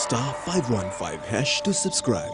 star 515 hash to subscribe.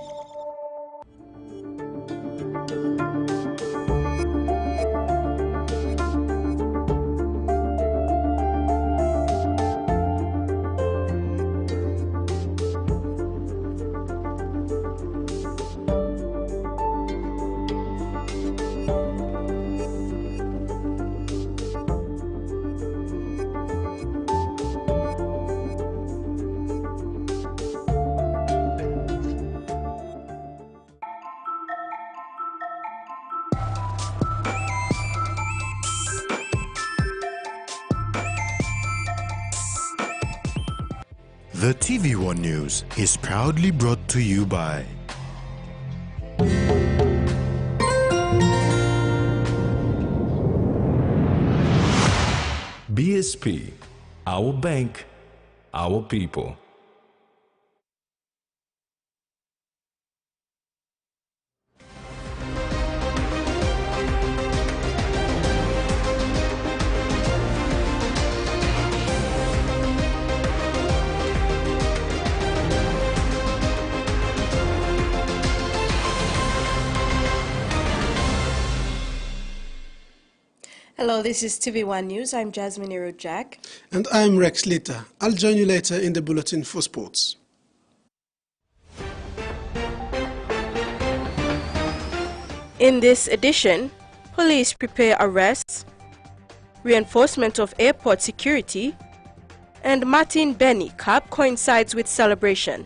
The TVWAN News is proudly brought to you by BSP, our bank, our people. Hello, this is TVWAN News. I'm Jasmine Jack. And I'm Rex Lita. I'll join you later in the bulletin for sports. In this edition, police prepare arrests, reinforcement of airport security, and Martin Benny Cup coincides with celebration.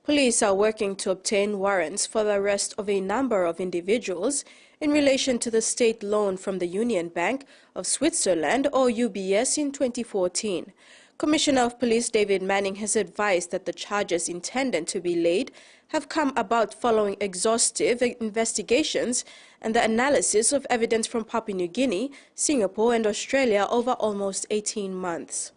Police are working to obtain warrants for the arrest of a number of individuals in relation to the state loan from the Union Bank of Switzerland, or UBS, in 2014. Commissioner of Police David Manning has advised that the charges intended to be laid have come about following exhaustive investigations and the analysis of evidence from Papua New Guinea, Singapore and Australia over almost 18 months.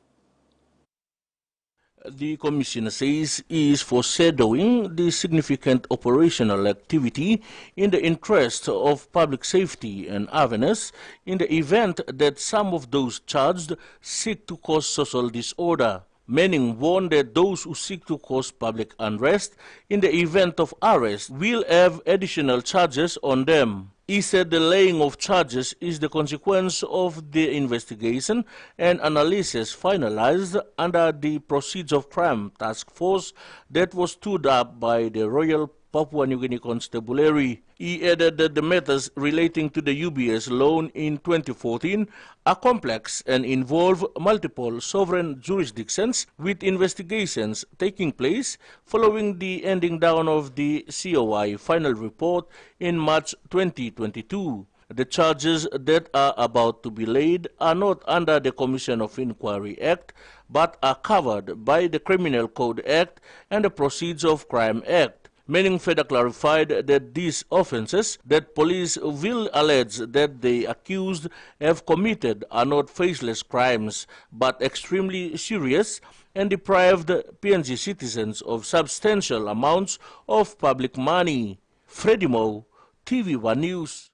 The Commissioner says is foreshadowing the significant operational activity in the interest of public safety and awareness in the event that some of those charged seek to cause social disorder. Manning warned that those who seek to cause public unrest in the event of arrest will have additional charges on them. He said the laying of charges is the consequence of the investigation and analysis finalized under the Proceeds of Crime Task Force that was stood up by the Royal Papua New Guinea Constabulary. He added that the matters relating to the UBS loan in 2014 are complex and involve multiple sovereign jurisdictions, with investigations taking place following the ending down of the COI final report in March 2022. The charges that are about to be laid are not under the Commission of Inquiry Act, but are covered by the Criminal Code Act and the Proceeds of Crime Act. Manning further clarified that these offences that police will allege that the accused have committed are not faceless crimes, but extremely serious and deprived PNG citizens of substantial amounts of public money. Freddie Mo, TVWAN News.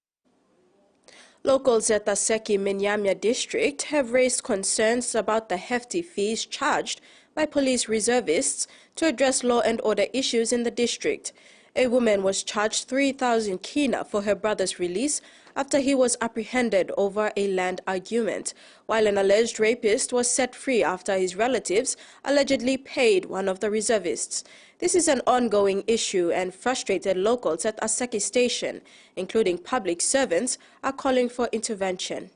Locals at the Seki Minyamia district have raised concerns about the hefty fees charged by police reservists to address law and order issues in the district. A woman was charged 3,000 kina for her brother's release after he was apprehended over a land argument, while an alleged rapist was set free after his relatives allegedly paid one of the reservists. This is an ongoing issue, and frustrated locals at Aseki Station, including public servants, are calling for intervention.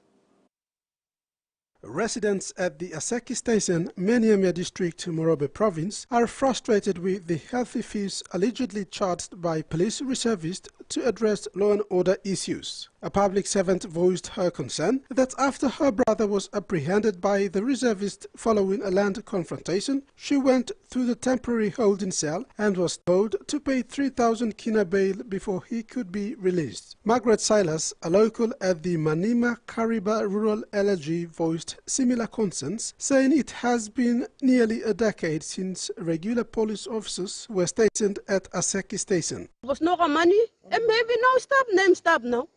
Residents at the Aseki Station, Minyamia District, Morobe Province, are frustrated with the healthy fees allegedly charged by police reservists to address law and order issues. A public servant voiced her concern that after her brother was apprehended by the reservist following a land confrontation, she went through the temporary holding cell and was told to pay 3,000 kina bail before he could be released. Margaret Silas, a local at the Manima Kariba Rural LG, voiced similar concerns, saying it has been nearly a decade since regular police officers were stationed at Aseki Station. There was no money, and maybe now stop, name stop now.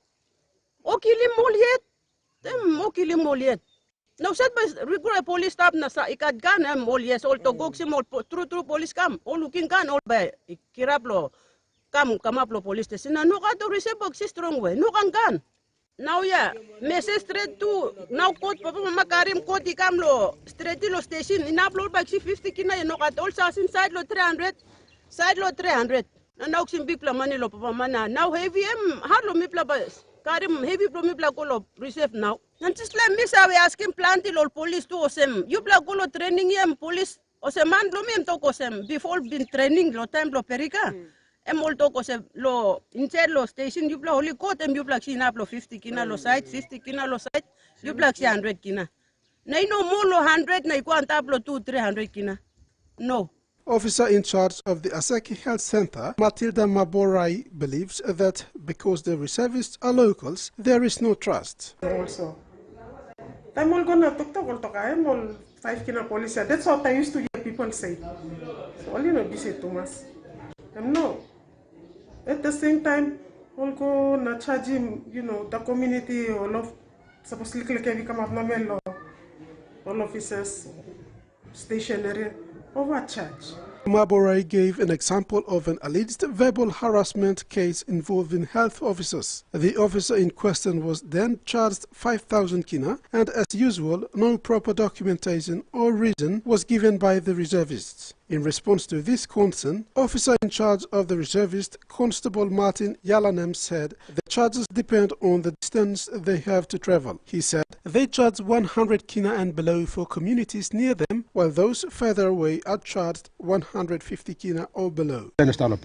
Okay, more yet. Tem mokili moliet. Now said by regular police staff na sa ikad gan molies all to gog sim all true police kam all looking gan all by kiraplo come up lo police station na no ka to receive box strong way no kan gan. Now yeah, message straight to now code papa mama karim code ikam lo straight lo station in upload by 50 kina no ka all sa inside lo 300 side lo 300 and now sim big money lo papa mana now heavy hard lo mipla ba karim heavy pro mipla ko lo receive now. Nanti slam misa we asking planti lo police to osem you bla ko lo training yem police osem man lo mem to kosem before been training lo time lo perika. Molto kose lo inside lo station you bla holy court you bla sinap lo 50 kina lo site 50 kina lo site you bla 100 kina. Na no more lo 100 na iko antap lo 200-300 kina. No. Officer in charge of the Aseki Health Center, Matilda Maborai, believes that because the reservists are locals, there is no trust. Also, I'm all gonna talk. I'm all 5 kina police. That's what I used to hear people say. So all you know, this is Thomas. No. At the same time, all go na charge him, the community, all of supposedly can come up na all officers, stationary, overcharge. Maborai gave an example of an alleged verbal harassment case involving health officers. The officer in question was then charged 5,000 kina, and as usual, no proper documentation or reason was given by the reservists. In response to this concern, officer in charge of the reservist, Constable Martin Yalanem, said the charges depend on the distance they have to travel. He said they charge 100 kina and below for communities near them, while those further away are charged 150 kina or below. I'm just only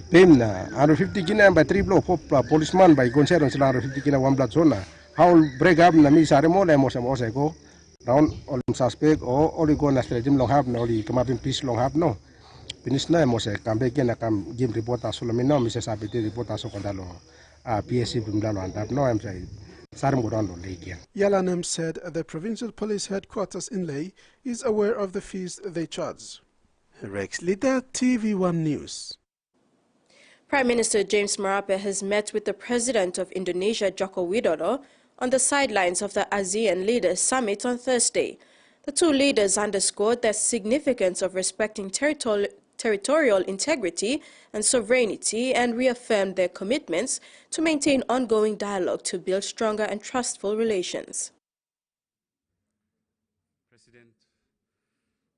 paying 150 kina by 3 block policeman by concern 150 kina 1 blood zone. How break up na mi sare mo le mo go. Round all suspect or only go na stream long have no only come up in peace long have no. Finish na mo se come back na come give report as lo no Mrs. Abiti report as kondalo PSC bimdalo and no I'm saying Sarum go down Lake. Yalanem said the provincial police headquarters in Ley is aware of the fees they charge. Rex Lida, TV1 News. Prime Minister James Marape has met with the President of Indonesia, Joko Widodo, on the sidelines of the ASEAN Leaders Summit on Thursday. The two leaders underscored the significance of respecting territorial integrity and sovereignty and reaffirmed their commitments to maintain ongoing dialogue to build stronger and trustful relations.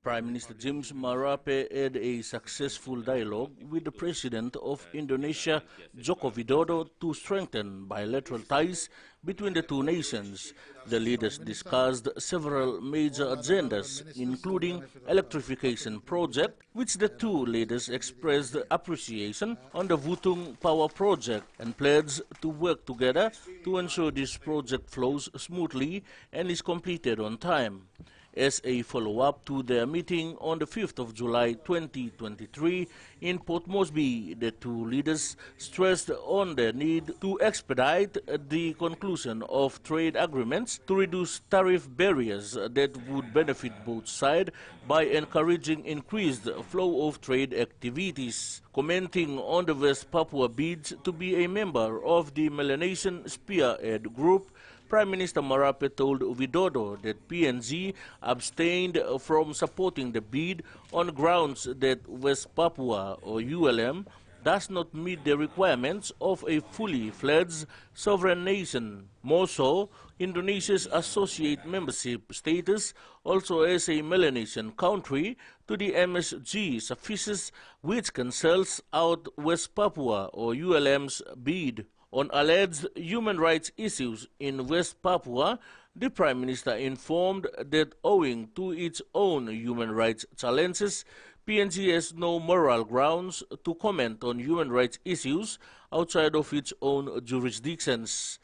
Prime Minister James Marape had a successful dialogue with the President of Indonesia, Joko Widodo, to strengthen bilateral ties between the two nations. The leaders discussed several major agendas, including electrification project, which the two leaders expressed appreciation on the Wutung Power Project and pledged to work together to ensure this project flows smoothly and is completed on time. As a follow-up to their meeting on the 5th of July 2023 in Port Moresby, the two leaders stressed on the need to expedite the conclusion of trade agreements to reduce tariff barriers that would benefit both sides by encouraging increased flow of trade activities. Commenting on the West Papua bids to be a member of the Melanesian Spearhead Group, Prime Minister Marape told Widodo that PNG abstained from supporting the bid on grounds that West Papua, or ULM, does not meet the requirements of a fully fledged sovereign nation. More so, Indonesia's associate membership status, also as a Melanesian country, to the MSG suffices, which cancels out West Papua, or ULM's bid. On alleged human rights issues in West Papua, the Prime Minister informed that owing to its own human rights challenges, PNG has no moral grounds to comment on human rights issues outside of its own jurisdictions.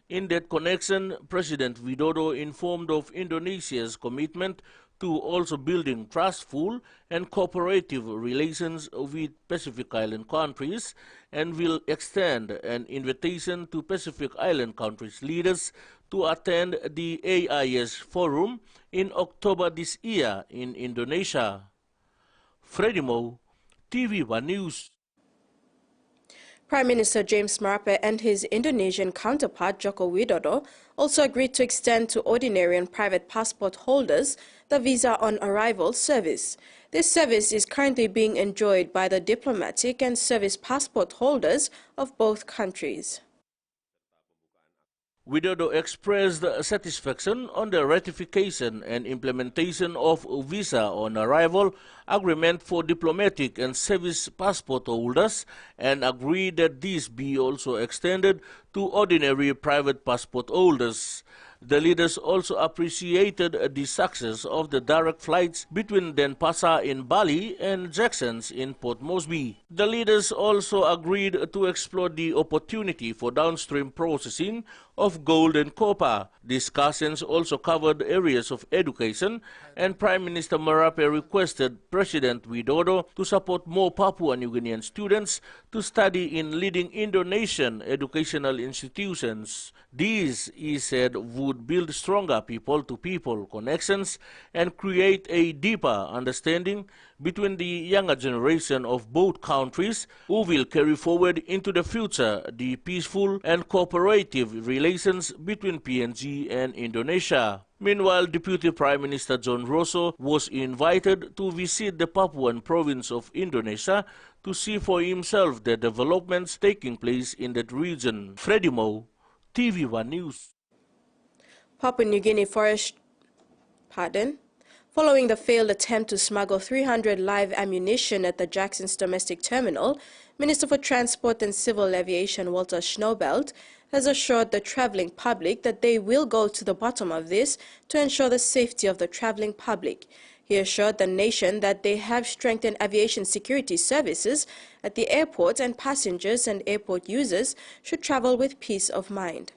In that connection, President Widodo informed of Indonesia's commitment to also building trustful and cooperative relations with Pacific Island countries and will extend an invitation to Pacific Island countries' leaders to attend the AIS Forum in October this year in Indonesia. Freddie Mo, TV1 News. Prime Minister James Marape and his Indonesian counterpart Joko Widodo also agreed to extend to ordinary and private passport holders the visa on arrival service. This service is currently being enjoyed by the diplomatic and service passport holders of both countries. Widodo expressed satisfaction on the ratification and implementation of visa on arrival agreement for diplomatic and service passport holders and agreed that this be also extended to ordinary private passport holders. The leaders also appreciated the success of the direct flights between Denpasar in Bali and Jackson's in Port Moresby. The leaders also agreed to explore the opportunity for downstream processing of gold and copper. Discussions also covered areas of education, and Prime Minister Marape requested President Widodo to support more Papua New Guinean students to study in leading Indonesian educational institutions. These, he said, would build stronger people-to-people connections and create a deeper understanding between the younger generation of both countries, who will carry forward into the future the peaceful and cooperative relations between PNG and Indonesia. Meanwhile, Deputy Prime Minister John Rosso was invited to visit the Papuan province of Indonesia to see for himself the developments taking place in that region. Freddie Moe, TVWAN News. Papua New Guinea Following the failed attempt to smuggle 300 live ammunition at the Jackson's domestic terminal, Minister for Transport and Civil Aviation Walter Schnoebelt has assured the traveling public that they will go to the bottom of this to ensure the safety of the traveling public. He assured the nation that they have strengthened aviation security services at the airport and passengers and airport users should travel with peace of mind.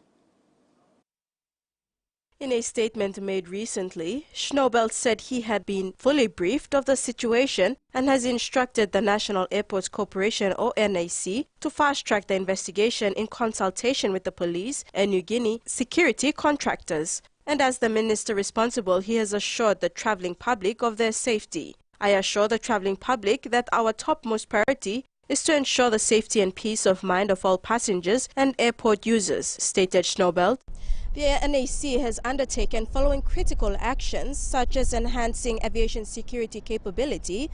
In a statement made recently, Schnoebelt said he had been fully briefed of the situation and has instructed the National Airports Corporation or NAC to fast-track the investigation in consultation with the police and New Guinea security contractors. And as the minister responsible, he has assured the travelling public of their safety. I assure the travelling public that our topmost priority is to ensure the safety and peace of mind of all passengers and airport users, stated Schnoebelt. The NAC has undertaken following critical actions such as enhancing aviation security capability,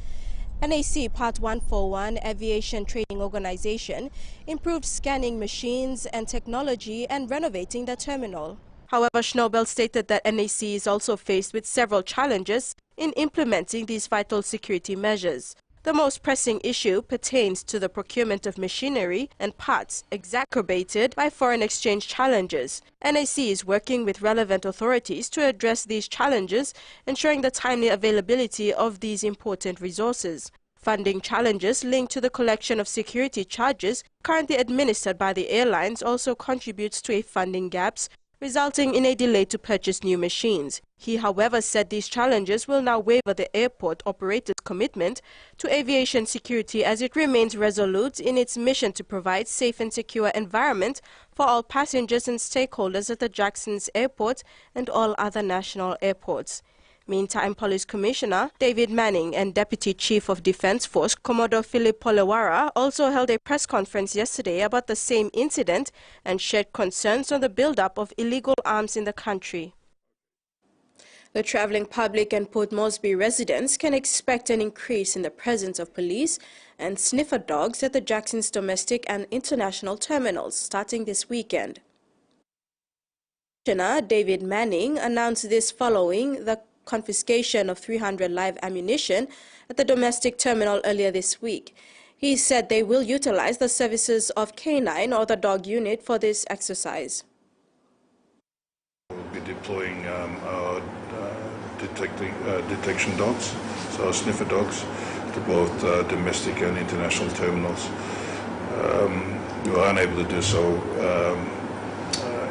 NAC Part 141 Aviation Training Organization, improved scanning machines and technology, and renovating the terminal. However, Schnoebelt stated that NAC is also faced with several challenges in implementing these vital security measures. The most pressing issue pertains to the procurement of machinery and parts exacerbated by foreign exchange challenges. NAC is working with relevant authorities to address these challenges, ensuring the timely availability of these important resources. Funding challenges linked to the collection of security charges currently administered by the airlines also contributes to a funding gaps, resulting in a delay to purchase new machines. He, however, said these challenges will now waiver the airport operator's commitment to aviation security as it remains resolute in its mission to provide safe and secure environment for all passengers and stakeholders at the Jackson's Airport and all other national airports. Meantime, Police Commissioner David Manning and Deputy Chief of Defence Force Commodore Philip Polewara also held a press conference yesterday about the same incident and shared concerns on the build-up of illegal arms in the country. The travelling public and Port Moresby residents can expect an increase in the presence of police and sniffer dogs at the Jackson's domestic and international terminals starting this weekend. Commissioner David Manning announced this following the confiscation of 300 live ammunition at the domestic terminal earlier this week. He said they will utilize the services of K9 or the dog unit for this exercise. We'll be deploying our detection dogs, so our sniffer dogs, to both domestic and international terminals. We were unable to do so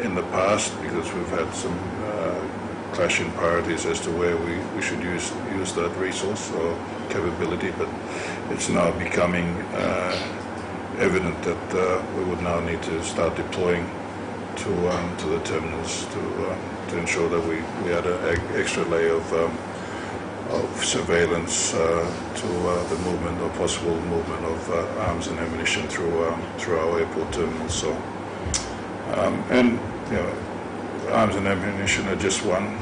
in the past because we've had some clashing priorities as to where we should use that resource or capability, but it's now becoming evident that we would now need to start deploying to the terminals to ensure that we had an extra layer surveillance to the movement or possible movement of arms and ammunition through our airport terminals. So, and arms and ammunition are just one.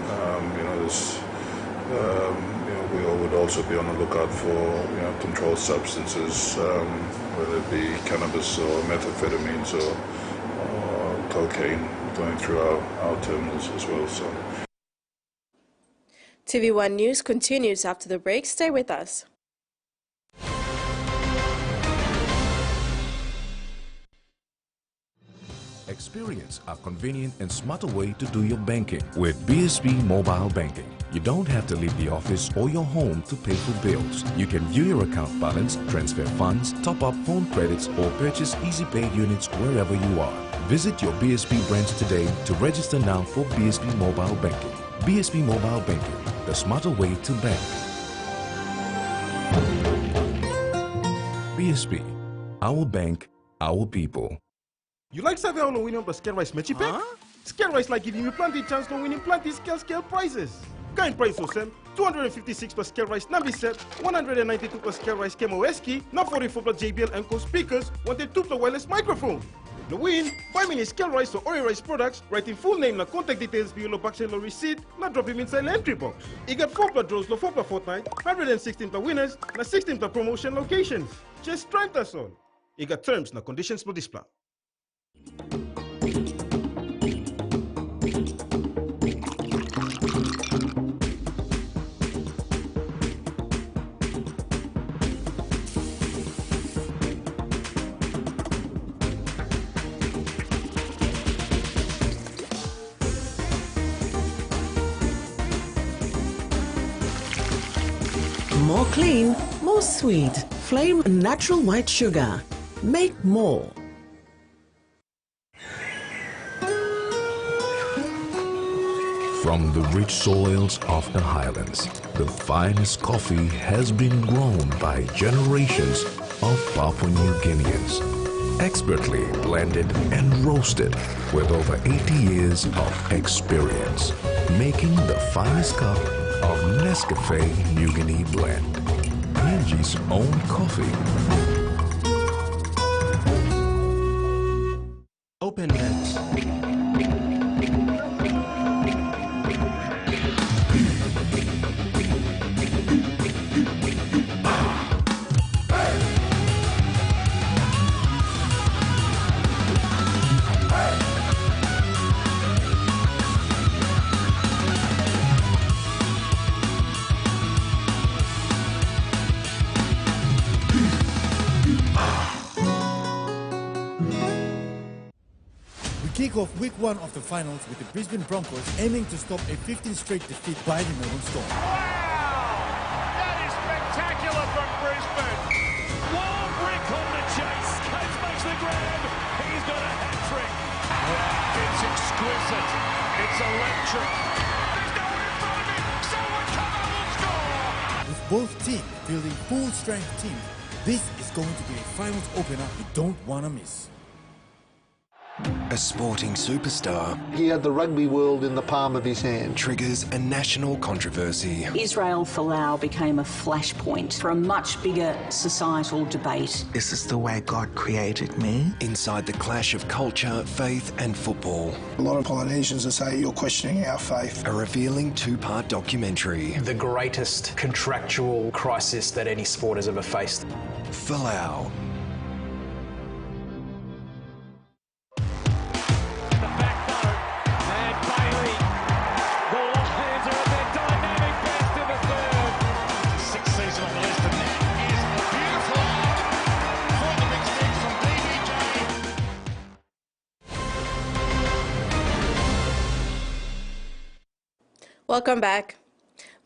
We would also be on the lookout for controlled substances, whether it be cannabis or methamphetamines or cocaine going through our terminals as well. So. TV1 News continues after the break. Stay with us. Experience a convenient and smarter way to do your banking with BSP Mobile Banking. You don't have to leave the office or your home to pay for bills. You can view your account balance, transfer funds, top up phone credits, or purchase Easy Pay units wherever you are. Visit your BSP branch today to register now for BSP Mobile Banking. BSP Mobile Banking, the smarter way to bank. BSP, our bank, our people. You like serving on winning plus scale rice mechi pack? Scale rice like giving you plenty chance to winning plenty scale prizes. Kind price or sell 256 plus scale rice Nambi set, 192 plus scale rice Kemo Eski, not 44 plus JBL and Co speakers, 102 plus wireless microphone. The win, 5 minutes scale rice or oil rice products, writing full name na contact details below the box and the receipt, not drop him inside the entry box. You get 4 plus draws, 4 plus fortnight, 116 plus winners, na 16 plus promotion locations. Just try us all. You got terms na conditions for this plan. More clean, more sweet. Flame natural white sugar. Make more. From the rich soils of the highlands, the finest coffee has been grown by generations of Papua New Guineans. Expertly blended and roasted with over 80 years of experience, making the finest cup of Nescafe New Guinea blend. PNG's own coffee. Open Nets. Kick off week 1 of the finals with the Brisbane Broncos aiming to stop a 15th straight defeat by the Melbourne Storm. Wow! That is spectacular from Brisbane. Wild Rick on the chase. Coates makes the grab. He's got a hat-trick. Wow, it's exquisite. It's electric. There's no one in front of him. Someone come up and score. With both teams fielding full-strength teams, this is going to be a finals opener you don't want to miss. A sporting superstar. He had the rugby world in the palm of his hand. Triggers a national controversy. Israel Folau became a flashpoint for a much bigger societal debate. Is this the way God created me? Inside the clash of culture, faith and football. A lot of Polynesians will say you're questioning our faith. A revealing 2-part documentary. The greatest contractual crisis that any sport has ever faced. Folau. Welcome back.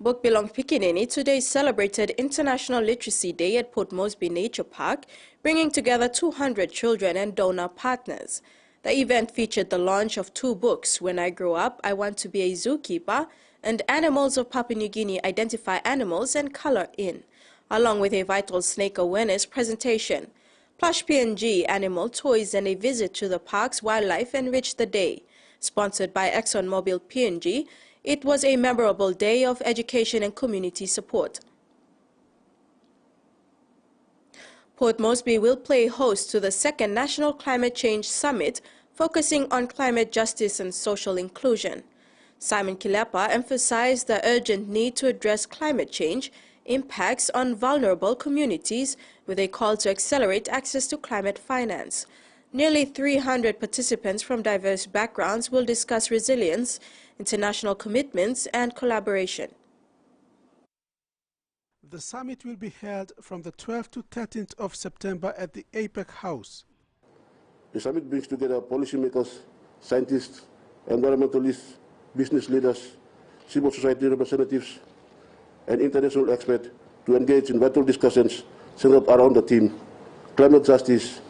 Bukbilong Pikinini today celebrated International Literacy Day at Port Moresby Nature Park, bringing together 200 children and donor partners. The event featured the launch of 2 books, When I Grow Up, I Want to Be a Zookeeper, and Animals of Papua New Guinea Identify Animals and Color In, along with a vital snake awareness presentation. Plush PNG animal toys and a visit to the park's wildlife enriched the day. Sponsored by ExxonMobil PNG, It was a memorable day of education and community support. Port Moresby will play host to the second National Climate Change Summit, focusing on climate justice and social inclusion. Simon Kilepa emphasized the urgent need to address climate change impacts on vulnerable communities with a call to accelerate access to climate finance. Nearly 300 participants from diverse backgrounds will discuss resilience, international commitments, and collaboration. The summit will be held from the 12th to 13th of September at the APEC House. The summit brings together policymakers, scientists, environmentalists, business leaders, civil society representatives, and international experts to engage in vital discussions centered around the theme climate justice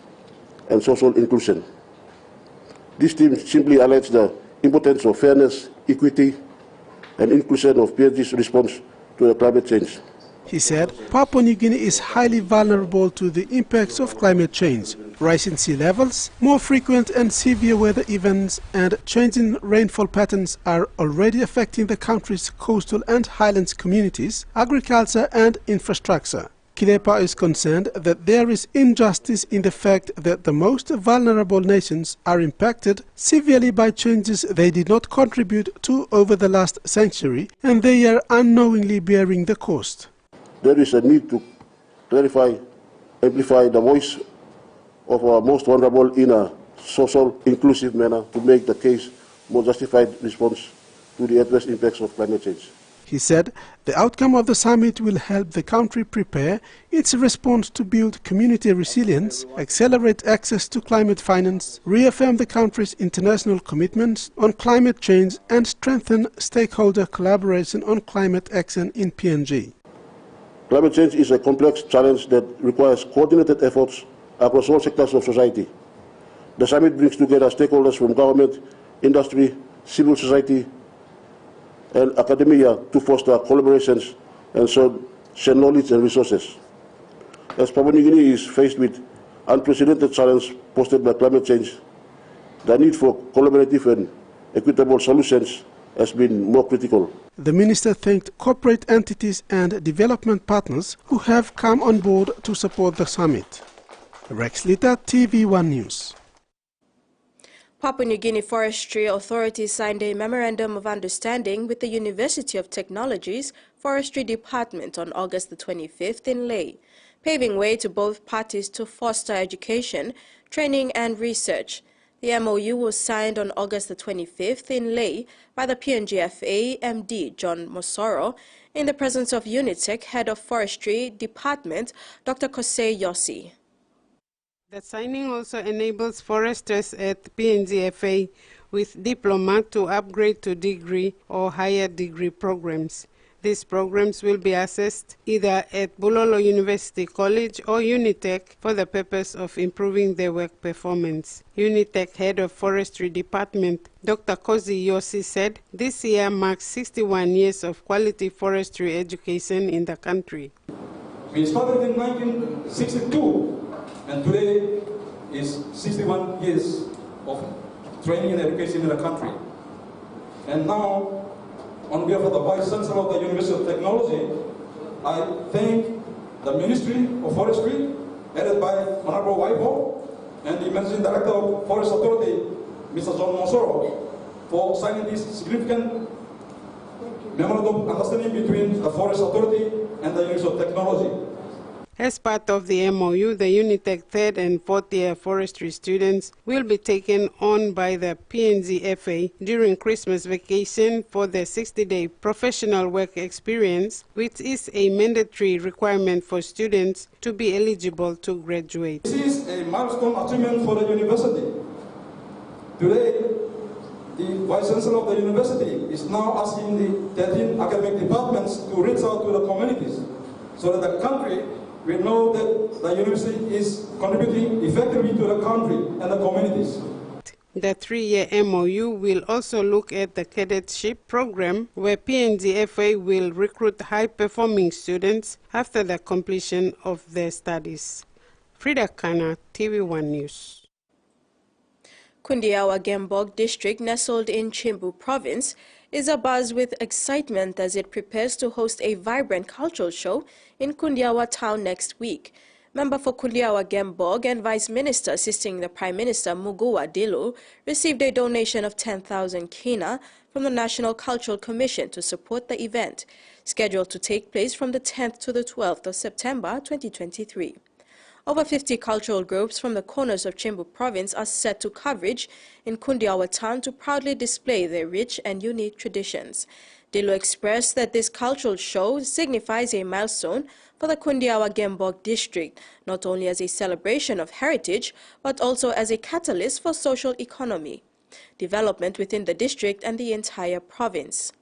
and social inclusion. This theme simply highlights the importance of fairness, equity, and inclusion of PNG's response to the climate change. He said Papua New Guinea is highly vulnerable to the impacts of climate change. Rising sea levels, more frequent and severe weather events, and changing rainfall patterns are already affecting the country's coastal and highlands communities, agriculture and infrastructure. Kilepa is concerned that there is injustice in the fact that the most vulnerable nations are impacted severely by changes they did not contribute to over the last century, and they are unknowingly bearing the cost. There is a need to clarify, amplify the voice of our most vulnerable in a social, inclusive manner to make the case more justified response to the adverse impacts of climate change. He said the outcome of the summit will help the country prepare its response to build community resilience, accelerate access to climate finance, reaffirm the country's international commitments on climate change, and strengthen stakeholder collaboration on climate action in PNG. Climate change is a complex challenge that requires coordinated efforts across all sectors of society. The summit brings together stakeholders from government, industry, civil society, and academia to foster collaborations and share knowledge and resources. As Papua New Guinea is faced with unprecedented challenge posed by climate change, the need for collaborative and equitable solutions has been more critical. The minister thanked corporate entities and development partners who have come on board to support the summit. Rex Lita, TV1 News. Papua New Guinea Forestry Authority signed a Memorandum of Understanding with the University of Technology's Forestry Department on August the 25th in Lae, paving way to both parties to foster education, training and research. The MOU was signed on August the 25th in Lae by the PNG MD John Mosoro in the presence of UNITEC Head of Forestry Department Dr. Kosei Yossi. The signing also enables foresters at PNG with diploma to upgrade to degree or higher degree programs. These programs will be assessed either at Bulolo University College or UNITEC for the purpose of improving their work performance. UNITEC Head of Forestry Department Dr. Kosei Yossi said this year marks 61 years of quality forestry education in the country. We started in 1962. And today is 61 years of training and education in the country. And now, on behalf of the Vice Chancellor of the University of Technology, I thank the Ministry of Forestry, headed by Honorable Waipo, and the Managing Director of Forest Authority, Mr. John Mosoro, for signing this significant memorandum of understanding between the Forest Authority and the University of Technology. As part of the MOU, the UNITEC 3rd and 4th year forestry students will be taken on by the PNG during Christmas vacation for their 60-day professional work experience, which is a mandatory requirement for students to be eligible to graduate. This is a milestone achievement for the university. Today, the Vice Chancellor of the university is now asking the 13 academic departments to reach out to the communities so that the country we know that the university is contributing effectively to the country and the communities. The 3-year MOU will also look at the cadetship program, where PNG will recruit high-performing students after the completion of their studies. Frida Kana, TV1 News. Kundiawa Gembog district, nestled in Chimbu province, is abuzz with excitement as it prepares to host a vibrant cultural show in Kundiawa town next week. Member for Kundiawa Gembog and Vice Minister assisting the Prime Minister Muguwa Dilu received a donation of 10,000 kina from the National Cultural Commission to support the event, scheduled to take place from the 10th to the 12th of September 2023. Over 50 cultural groups from the corners of Chimbu province are set to coverage in Kundiawa town to proudly display their rich and unique traditions. Dilu expressed that this cultural show signifies a milestone for the Kundiawa Gembog district, not only as a celebration of heritage, but also as a catalyst for social economy development within the district and the entire province.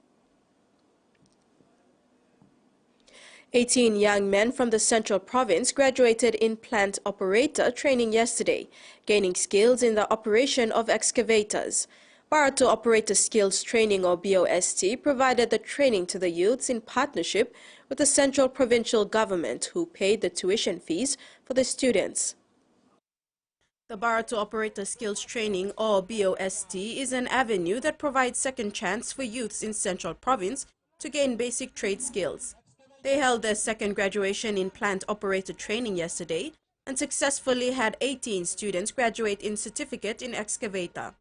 18 young men from the Central Province graduated in plant operator training yesterday, gaining skills in the operation of excavators. Barato Operator Skills Training, or BOST, provided the training to the youths in partnership with the Central Provincial Government, who paid the tuition fees for the students. The Barato Operator Skills Training, or BOST, is an avenue that provides second chance for youths in Central Province to gain basic trade skills. They held their second graduation in plant operator training yesterday and successfully had 18 students graduate in certificate in excavator.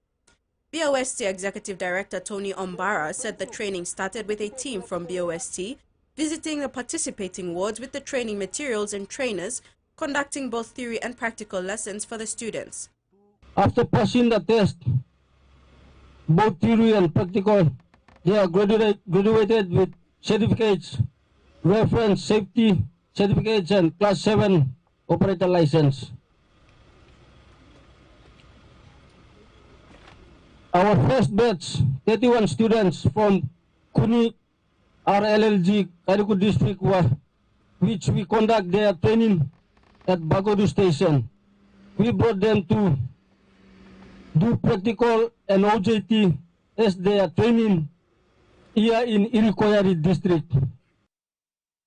BOST Executive Director Tony Ombara said the training started with a team from BOST visiting the participating wards with the training materials and trainers, conducting both theory and practical lessons for the students. After passing the test, both theory and practical, they are graduated with certificates, reference safety certificates, and Class 7 operator license. Our first batch, 31 students from Kuni RLLG, Kariku district, which we conduct their training at Bagodu station. We brought them to do practical and OJT as their training here in Irikoyari district.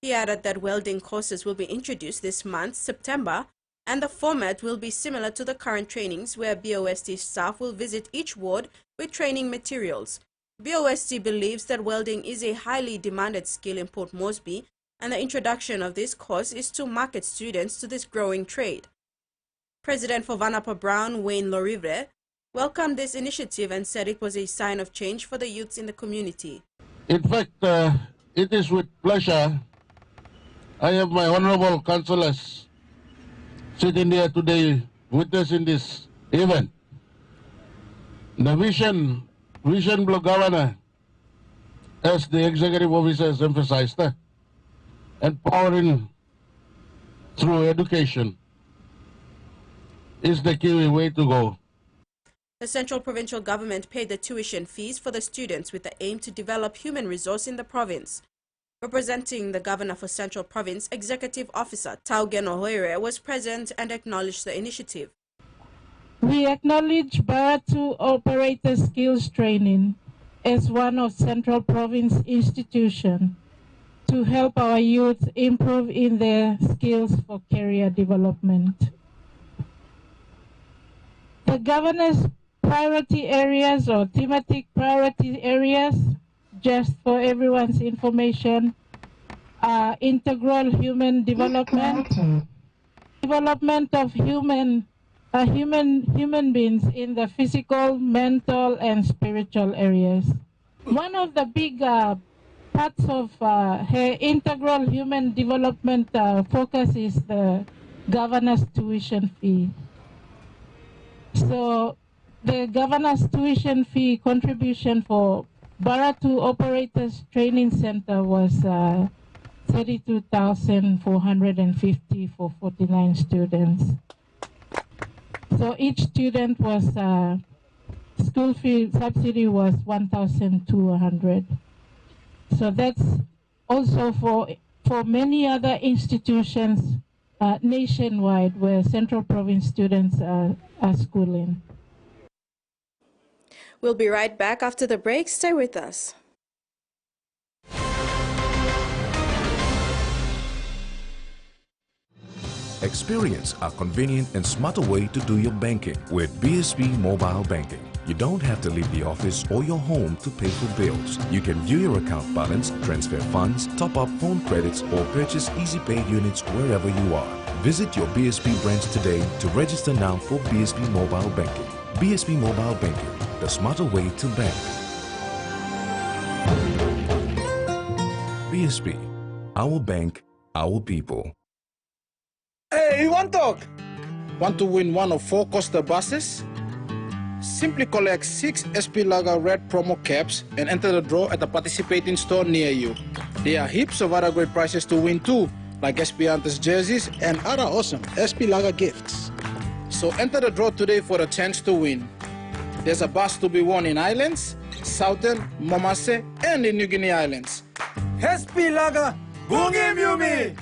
He added that welding courses will be introduced this month, September, and the format will be similar to the current trainings where BOST staff will visit each ward with training materials. BOST believes that welding is a highly demanded skill in Port Moresby, and the introduction of this course is to market students to this growing trade. President for Vanapa Brown, Wayne Lorivre, welcomed this initiative and said it was a sign of change for the youths in the community. In fact, it is with pleasure I have my honorable councillors sitting there today witnessing this event. The vision Block Governor, as the executive officers emphasized, empowering through education is the key way to go. The Central Provincial Government paid the tuition fees for the students with the aim to develop human resource in the province. Representing the Governor for Central Province, Executive Officer Taugen Ohoire was present and acknowledged the initiative. We acknowledge Barato Operator Skills Training as one of Central Province institutions to help our youth improve in their skills for career development. The Governor's priority areas or thematic priority areas, just for everyone's information, are integral human development, development of human beings in the physical, mental, and spiritual areas. One of the big parts of her integral human development focus is the governor's tuition fee. So the governor's tuition fee contribution for Barato Operators Training Center was 32,450 for 49 students. So each student was school fee subsidy was 1,200. So that's also for many other institutions nationwide where Central Province students are schooling. We'll be right back after the break. Stay with us. Experience a convenient and smarter way to do your banking with BSP Mobile Banking. You don't have to leave the office or your home to pay for bills. You can view your account balance, transfer funds, top up phone credits, or purchase Easy Pay units wherever you are. Visit your BSP branch today to register now for BSP Mobile Banking. BSP Mobile Banking, the smarter way to bank. BSP, our bank, our people. Hey, you want to talk? Want to win one of 4 Costa buses? Simply collect 6 SP Lager Red promo caps and enter the draw at a participating store near you. There are heaps of other great prizes to win too, like SP Hunters jerseys and other awesome SP Lager gifts. So enter the draw today for a chance to win. There's a bus to be won in Islands, Southern, Momase, and in New Guinea Islands. SP Lager, Bungi Mumi!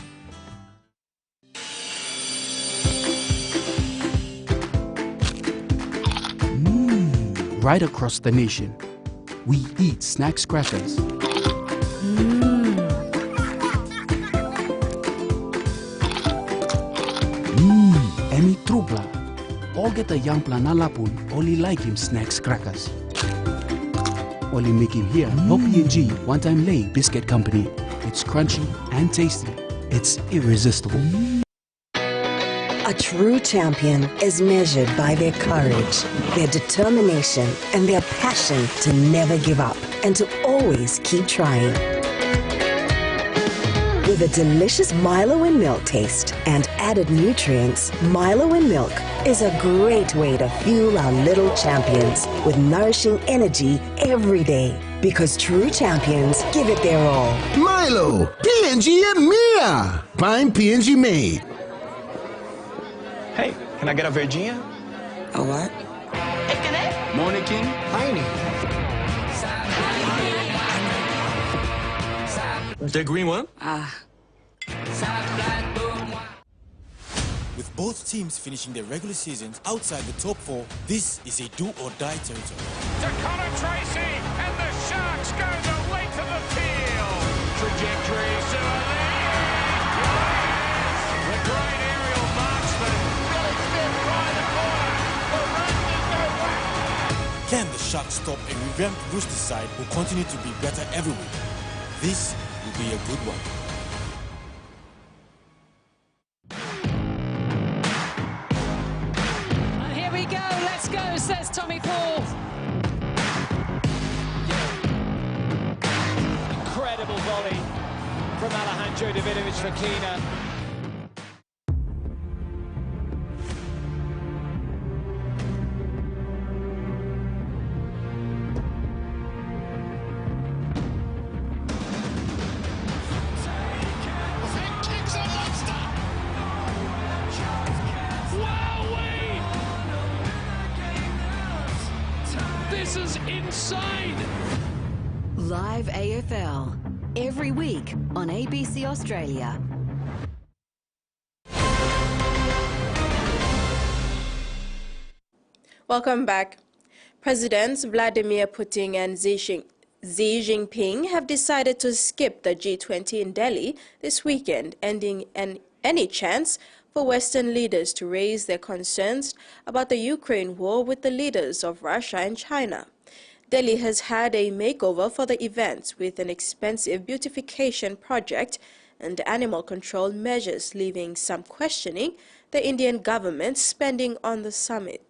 Right across the nation, we eat snacks crackers. Emi trupla. All get a young plana lapun, only like him snacks crackers. Only make him here, no PNG, one time lay biscuit company. It's crunchy and tasty. It's irresistible. A true champion is measured by their courage, their determination, and their passion to never give up and to always keep trying. With a delicious Milo in milk taste and added nutrients, Milo in milk is a great way to fuel our little champions with nourishing energy every day. Because true champions give it their all. Milo, PNG and Mia. Prime PNG made. Hey, can I get a Virginia? A what? Morning King? Heine. The green one? With both teams finishing their regular seasons outside the top 4, this is a do-or-die territory. Connor Tracy, and the Sharks go the length of the field. Trajectory to the lead. The great aerial marksman. Really stiff right the corner. The Roosters go whack. Can the Sharks stop a revamped Roosters side who continue to be better every week? This will be a good one. And here we go, let's go, says Tommy Paul. Incredible volley from Alejandro Davidovic Fekina. This is insane! Live AFL, every week on ABC Australia. Welcome back. Presidents Vladimir Putin and Xi Jinping have decided to skip the G20 in Delhi this weekend, ending any chance for Western leaders to raise their concerns about the Ukraine war with the leaders of Russia and China. Delhi has had a makeover for the event with an expensive beautification project and animal control measures, leaving some questioning the Indian government's spending on the summit.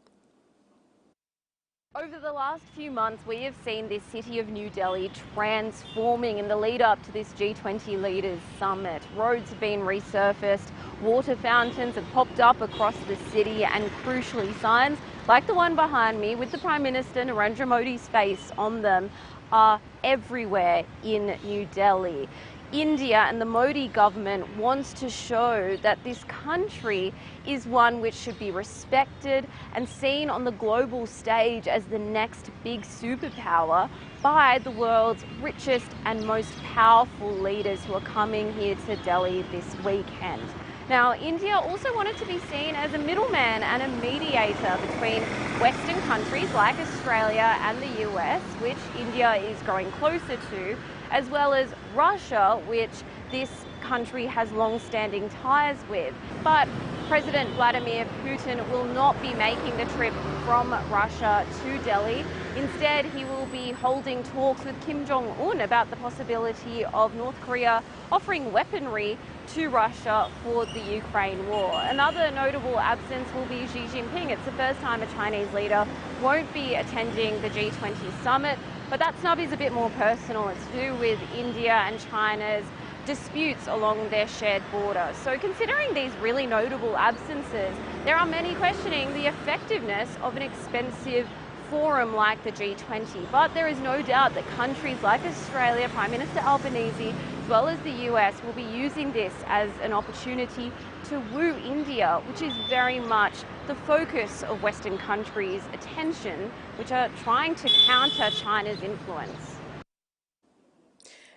Over the last few months, we have seen this city of New Delhi transforming in the lead up to this G20 Leaders Summit. Roads have been resurfaced, water fountains have popped up across the city, and crucially signs like the one behind me with the Prime Minister Narendra Modi's face on them are everywhere in New Delhi. India and the Modi government wants to show that this country is one which should be respected and seen on the global stage as the next big superpower by the world's richest and most powerful leaders who are coming here to Delhi this weekend. Now, India also wanted to be seen as a middleman and a mediator between Western countries like Australia and the US, which India is growing closer to, as well as Russia, which this country has long-standing ties with. But President Vladimir Putin will not be making the trip from Russia to Delhi. Instead, he will be holding talks with Kim Jong-un about the possibility of North Korea offering weaponry to Russia for the Ukraine war. Another notable absence will be Xi Jinping. It's the first time a Chinese leader won't be attending the G20 summit, but that snub is a bit more personal. It's to do with India and China's disputes along their shared border. So considering these really notable absences, there are many questioning the effectiveness of an expensive forum like the G20. But there is no doubt that countries like Australia, Prime Minister Albanese, as well as the US, will be using this as an opportunity to woo India, which is very much the focus of Western countries' attention, which are trying to counter China's influence.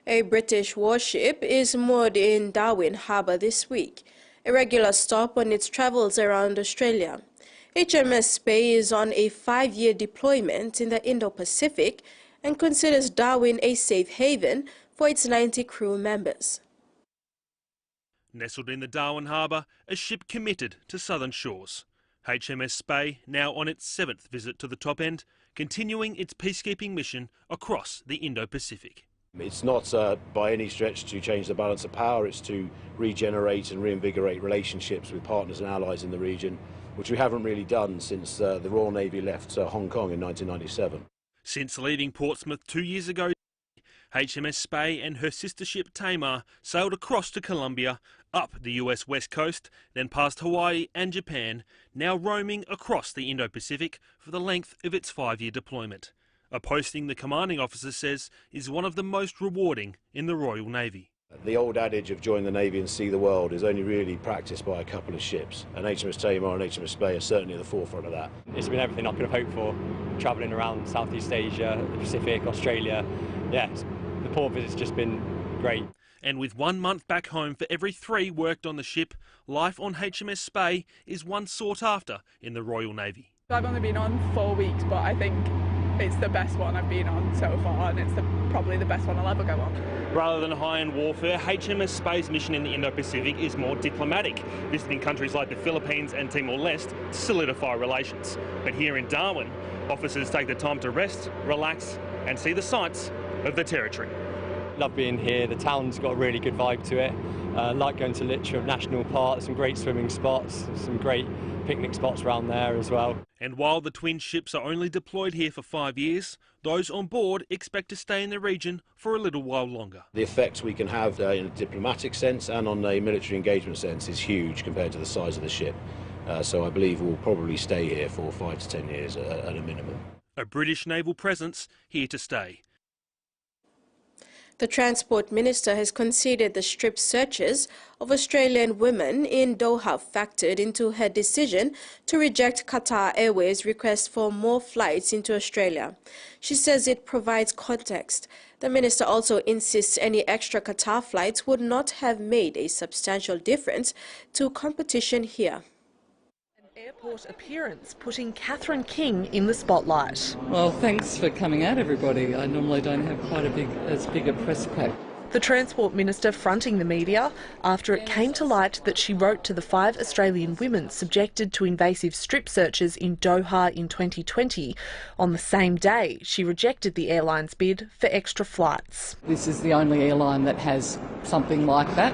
A British warship is moored in Darwin Harbour this week, a regular stop on its travels around Australia. HMS Spey is on a 5-year deployment in the Indo-Pacific and considers Darwin a safe haven for its 90 crew members. Nestled in the Darwin Harbour, a ship committed to southern shores. HMS Spey now on its 7th visit to the top end, continuing its peacekeeping mission across the Indo-Pacific. It's not by any stretch to change the balance of power, it's to regenerate and reinvigorate relationships with partners and allies in the region, which we haven't really done since the Royal Navy left Hong Kong in 1997. Since leaving Portsmouth 2 years ago, HMS Spey and her sister ship Tamar sailed across to Colombia, up the US west coast, then past Hawaii and Japan, now roaming across the Indo-Pacific for the length of its 5-year deployment. A posting the commanding officer says is one of the most rewarding in the Royal Navy. The old adage of join the Navy and see the world is only really practiced by a couple of ships, and HMS Tamar and HMS Spey are certainly at the forefront of that. It's been everything I could have hoped for, travelling around Southeast Asia, the Pacific, Australia. Yeah, the port visit's just been great. And with 1 month back home for every 3 worked on the ship, life on HMS Spey is one sought after in the Royal Navy. I've only been on 4 weeks, but I think it's the best one I've been on so far, and it's probably the best one I'll ever go on. Rather than high-end warfare, HMS Spey's mission in the Indo-Pacific is more diplomatic, visiting countries like the Philippines and Timor-Leste to solidify relations. But here in Darwin, officers take the time to rest, relax and see the sights of the territory. Love being here, the town's got a really good vibe to it. Like going to Litchfield National Park, some great swimming spots, some great picnic spots around there as well. And while the twin ships are only deployed here for 5 years, those on board expect to stay in the region for a little while longer. The effects we can have in a diplomatic sense and on a military engagement sense is huge compared to the size of the ship. So I believe we'll probably stay here for 5 to 10 years at a minimum. A British naval presence here to stay. The Transport Minister has conceded the strip searches of Australian women in Doha factored into her decision to reject Qatar Airways' request for more flights into Australia. She says it provides context. The minister also insists any extra Qatar flights would not have made a substantial difference to competition here. Airport appearance putting Catherine King in the spotlight. Well, thanks for coming out, everybody. I normally don't have quite as big a press pack. The Transport Minister fronting the media after it came to light that she wrote to the 5 Australian women subjected to invasive strip searches in Doha in 2020. On the same day, she rejected the airline's bid for extra flights. This is the only airline that has something like that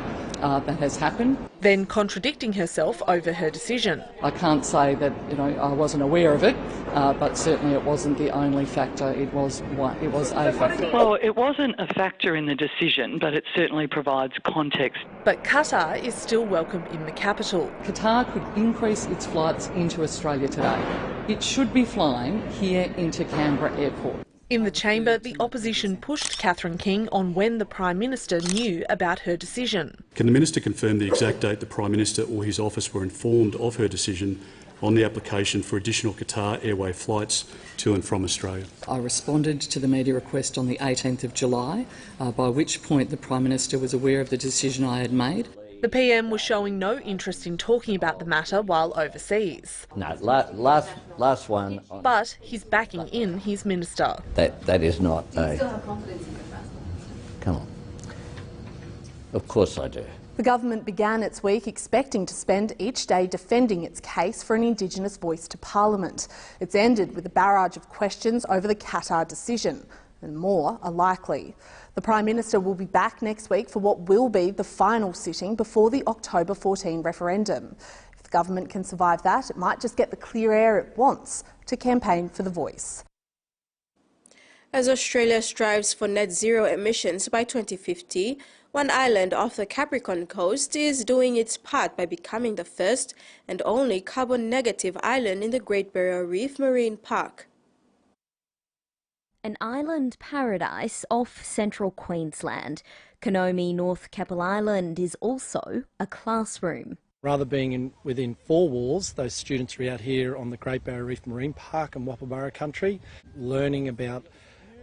has happened. Then contradicting herself over her decision. I can't say that I wasn't aware of it, but certainly it wasn't the only factor. It was a factor. Well, it wasn't a factor in the decision, but it certainly provides context. But Qatar is still welcome in the capital. Qatar could increase its flights into Australia today. It should be flying here into Canberra Airport. In the chamber, the opposition pushed Catherine King on when the Prime Minister knew about her decision. Can the Minister confirm the exact date the Prime Minister or his office were informed of her decision on the application for additional Qatar Airways flights to and from Australia? I responded to the media request on the 18th of July, by which point the Prime Minister was aware of the decision I had made. The PM was showing no interest in talking about the matter while overseas. No, last one. But he's backing in his minister. That is not Do you still have confidence in the Come on. Of course I do. The government began its week expecting to spend each day defending its case for an Indigenous voice to Parliament. It's ended with a barrage of questions over the Qatar decision, and more are likely. The Prime Minister will be back next week for what will be the final sitting before the October 14 referendum. If the government can survive that, it might just get the clear air it wants to campaign for the voice. As Australia strives for net zero emissions by 2050, one island off the Capricorn coast is doing its part by becoming the first and only carbon-negative island in the Great Barrier Reef Marine Park. An island paradise off central Queensland, Konomi North Keppel Island is also a classroom. Rather being within four walls, those students are out here on the Great Barrier Reef Marine Park in Wapabara country, learning about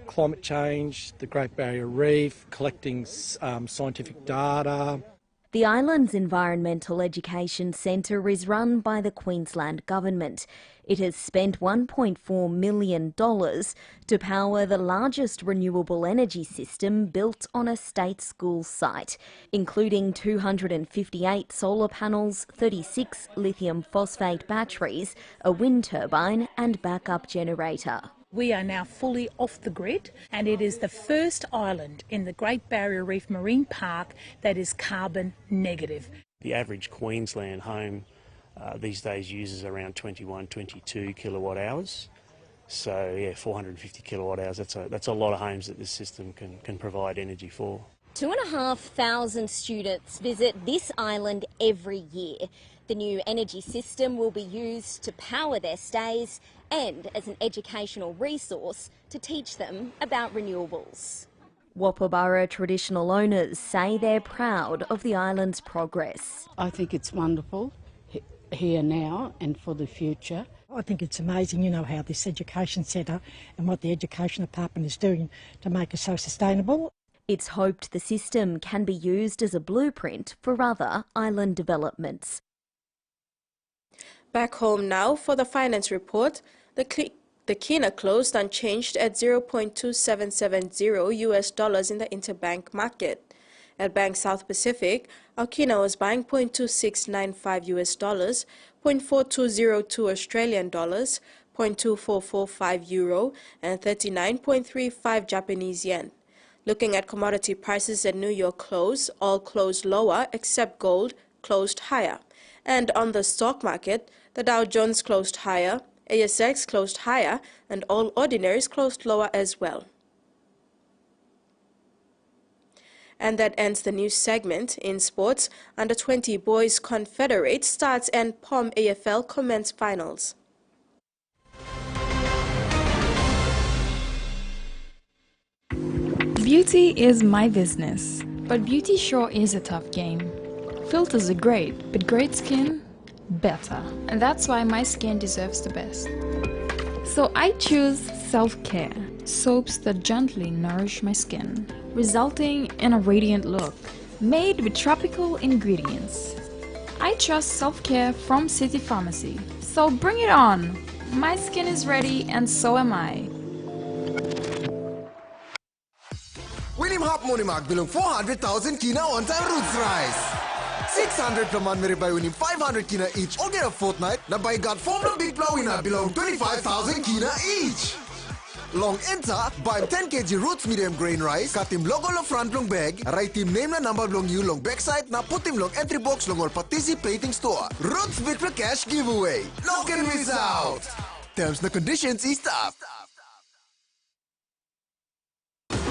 climate change, the Great Barrier Reef, collecting scientific data. The island's Environmental Education Centre is run by the Queensland Government. It has spent $1.4 million to power the largest renewable energy system built on a state school site, including 258 solar panels, 36 lithium phosphate batteries, a wind turbine and backup generator. We are now fully off the grid, and it is the first island in the Great Barrier Reef Marine Park that is carbon negative. The average Queensland home these days uses around 21, 22 kilowatt hours. So yeah, 450 kilowatt hours, that's a lot of homes that this system can provide energy for. 2,500 students visit this island every year. The new energy system will be used to power their stays and as an educational resource to teach them about renewables. Wapabara traditional owners say they're proud of the island's progress. I think it's wonderful here now and for the future. I think it's amazing, you know, how this education centre and what the education department is doing to make it so sustainable. It's hoped the system can be used as a blueprint for other island developments. Back home now for the finance report. The kina closed unchanged at $0.2770 US in the interbank market. At Bank South Pacific, our kina was buying $0.2695 US, $0.4202 Australian dollars, $0.2445 euro, and 39.35 Japanese yen. Looking at commodity prices at New York close, all closed lower except gold closed higher. And on the stock market, the Dow Jones closed higher, ASX closed higher, and all ordinaries closed lower as well. And that ends the news segment. In sports, Under-20 Boys Confederate starts and POM AFL commence finals. Beauty is my business, but beauty sure is a tough game. Filters are great, but great skin, better. And that's why my skin deserves the best. So I choose self-care, soaps that gently nourish my skin, resulting in a radiant look, made with tropical ingredients. I trust self-care from City Pharmacy, so bring it on! My skin is ready and so am I. William Hop Monimark belong 400,000 kina on-time roots rice. 600 per month by winning 500 kina each or get a fortnight na by God form the big blow winner belong 25,000 kina each. Long enter, buy 10 kg roots medium grain rice, cut him logo long front long bag, write him name na number long you long backside na put him long entry box long all participating store. Roots bid for cash giveaway. No can miss out. Terms and conditions is up.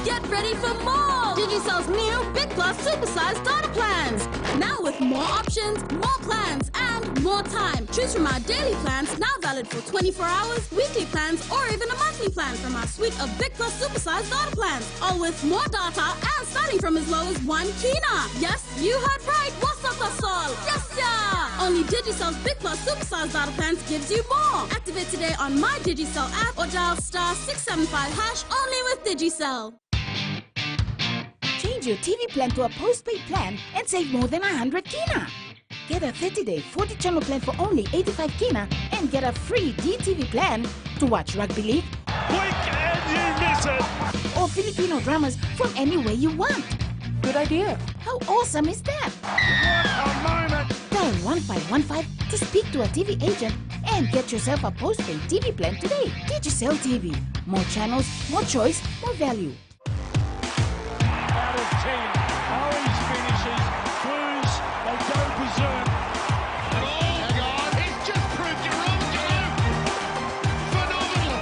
Get ready for more! Digicell's new Big Plus Supersized Data Plans. Now with more options, more plans, and more time. Choose from our daily plans, now valid for 24 hours, weekly plans, or even a monthly plan from our suite of Big Plus Supersized Data Plans. All with more data and starting from as low as 1 kina. Yes, you heard right. What's up, Sol? Yes, yeah! Only Digicell's Big Plus Supersized Data Plans gives you more. Activate today on My Digicell app or dial *675# only with Digicell. Change your TV plan to a postpaid plan and save more than 100 kina. Get a 30-day 40-channel plan for only 85 kina and get a free DTV plan to watch Rugby League, Quick and you miss it! or Filipino dramas from anywhere you want. good idea. How awesome is that? What a moment! Dial 1515 to speak to a TV agent and get yourself a postpaid TV plan today. Digicel TV. More channels, more choice, more value. Out of 10. Orange finishes. Blues, they go berserk. Oh, God, he's just proved you wrong, Phenomenal!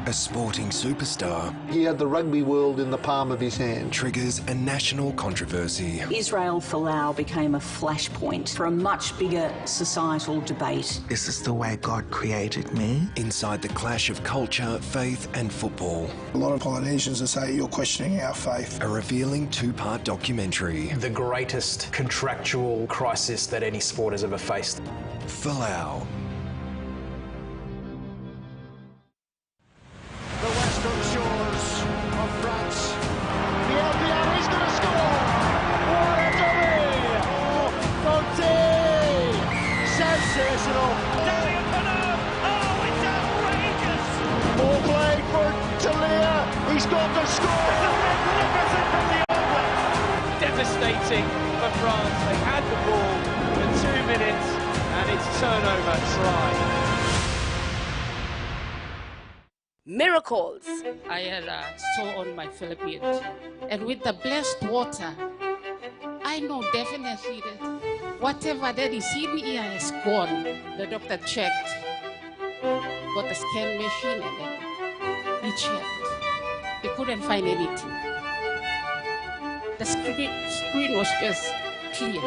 A sporting superstar. He had the rugby world in the palm of his hand. Triggers a national controversy. Israel Folau became a flashpoint for a much bigger societal debate. Is this the way God created me? Inside the clash of culture, faith and football. A lot of Polynesians will say you're questioning our faith. A revealing two-part documentary. The greatest contractual crisis that any sport has ever faced. Folau. The western shores of France. The LPR is going to score. What a dummy! Oh, Conte! Sensational. Daniel Pinot. Oh, it's outrageous. More play for Talia. He's got the score. Magnificent from the outlet. Devastating for France. They had the ball for 2 minutes and it's turnover try. Miracles. I had a sore on my Philippines, and with the blessed water, I know definitely that whatever that is in here is gone. The doctor checked, got the scan machine, and then he checked. They couldn't find anything. The screen was just clear.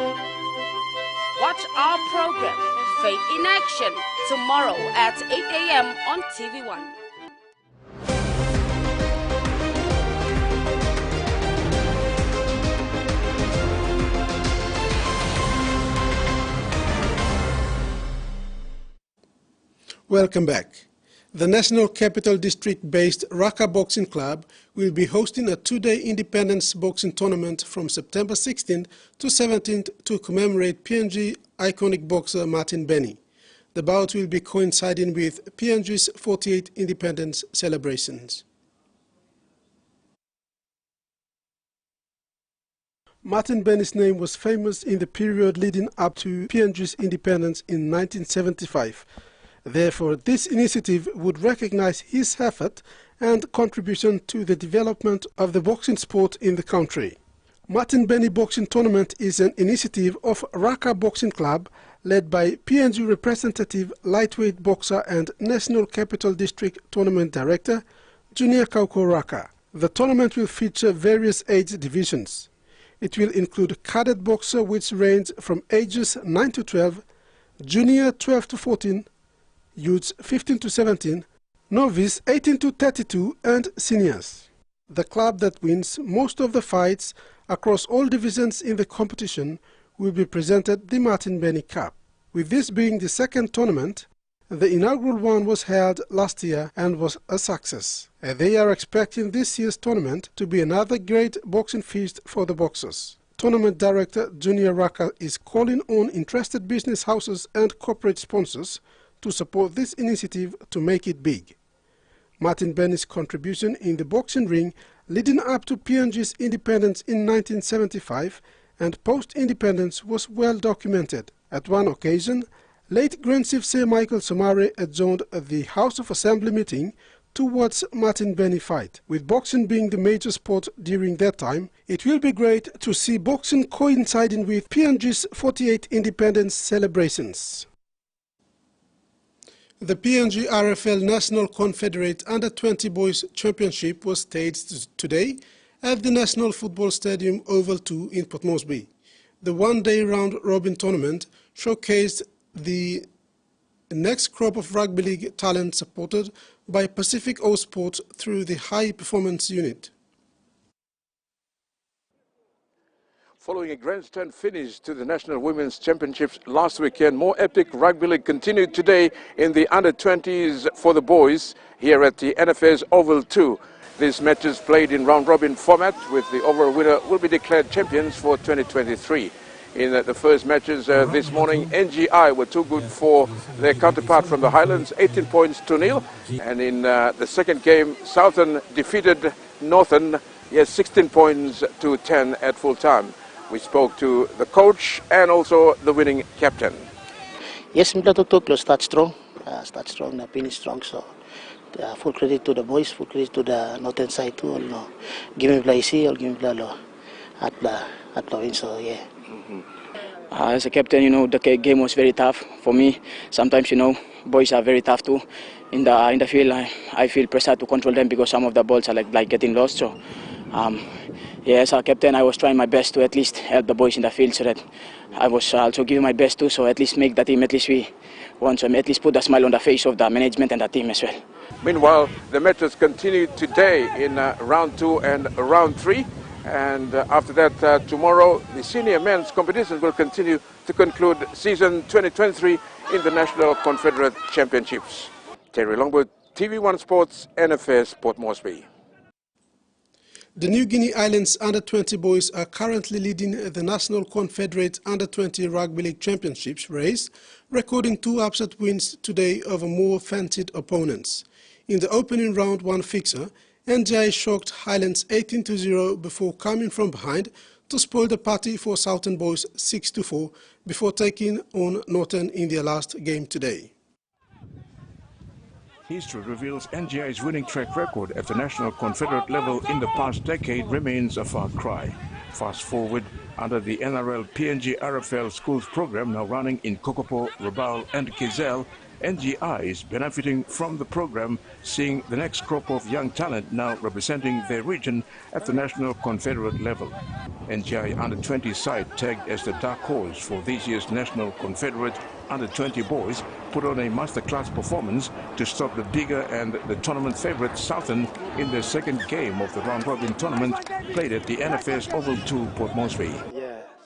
Watch our program, Faith in Action, tomorrow at 8 a.m. on TVWAN. Welcome back. The National Capital District-based Raka Boxing Club will be hosting a two-day independence boxing tournament from September 16th to 17th to commemorate PNG iconic boxer Martin Benny. The bout will be coinciding with PNG's 48th independence celebrations. Martin Benny's name was famous in the period leading up to PNG's independence in 1975. Therefore, this initiative would recognize his effort and contribution to the development of the boxing sport in the country. Martin Benny Boxing Tournament is an initiative of Raka Boxing Club led by PNG representative lightweight boxer and National Capital District Tournament Director Junior Kauko Raka. The tournament will feature various age divisions. It will include cadet boxer which range from ages 9 to 12, junior 12 to 14, youths 15 to 17, novice 18 to 32 and seniors. The club that wins most of the fights across all divisions in the competition will be presented the Martin Benny Cup. With this being the second tournament, the inaugural one was held last year and was a success. And they are expecting this year's tournament to be another great boxing feast for the boxers. Tournament Director Junior Raka is calling on interested business houses and corporate sponsors to support this initiative to make it big. Martin Benny's contribution in the boxing ring leading up to PNG's independence in 1975 and post-independence was well documented. At one occasion, late Grand Chief Sir Michael Somare adjourned the House of Assembly meeting towards Martin Benny fight. With boxing being the major sport during that time, it will be great to see boxing coinciding with PNG's 48th independence celebrations. The PNG RFL National Confederate Under-20 Boys Championship was staged today at the National Football Stadium Oval 2 in Port Moresby. The one-day round-robin tournament showcased the next crop of rugby league talent supported by Pacific O Sports through the High Performance Unit. Following a grandstand finish to the National Women's Championships last weekend, more epic rugby league continued today in the under-20s for the boys here at the NFA's Oval 2. These matches played in round-robin format with the overall winner will be declared champions for 2023. in the first matches this morning. NGI were too good for their counterpart from the Highlands, 18 points to 0. And in the second game, Southern defeated Northern, yes, 16 points to 10 at full time. We spoke to the coach and also the winning captain. Yes, Mplato start strong, finish strong. So full credit to the boys, full credit to the northern side too. No, give me play C or give me play low at the win. So yeah. As a captain, you know, the game was very tough for me. Sometimes, you know, boys are very tough too. In the field, I feel pressure to control them because some of the balls are like getting lost. So, yeah, as a captain, I was trying my best to at least help the boys in the field so that I was also giving my best too. So at least make the team, at least we want to at least put a smile on the face of the management and the team as well. Meanwhile, the matches continue today in round 2 and round 3. And after that, tomorrow, the senior men's competition will continue to conclude season 2023 in the National Confederate Championships. Terry Longwood, TV1 Sports, NFS, Port Moresby. The New Guinea Islands Under-20 boys are currently leading the National Confederate Under-20 Rugby League Championships race, recording 2 upset wins today over more fancied opponents. In the opening round 1 fixer, NGI shocked Highlands 18-0 before coming from behind to spoil the party for Southern boys 6-4 before taking on Northern in their last game today. History reveals NGI's winning track record at the National Confederate level in the past decade remains a far cry. Fast forward, under the NRL PNG RFL schools program now running in Kokopo, Rabaul and Kizzel, NGI is benefiting from the program, seeing the next crop of young talent now representing their region at the National Confederate level. NGI Under-20 side, tagged as the dark horse for this year's National Confederate Under-20 boys, put on a masterclass performance to stop the bigger and the tournament favourite Southern in their second game of the round-robin tournament played at the NFS Oval 2 Port Moresby.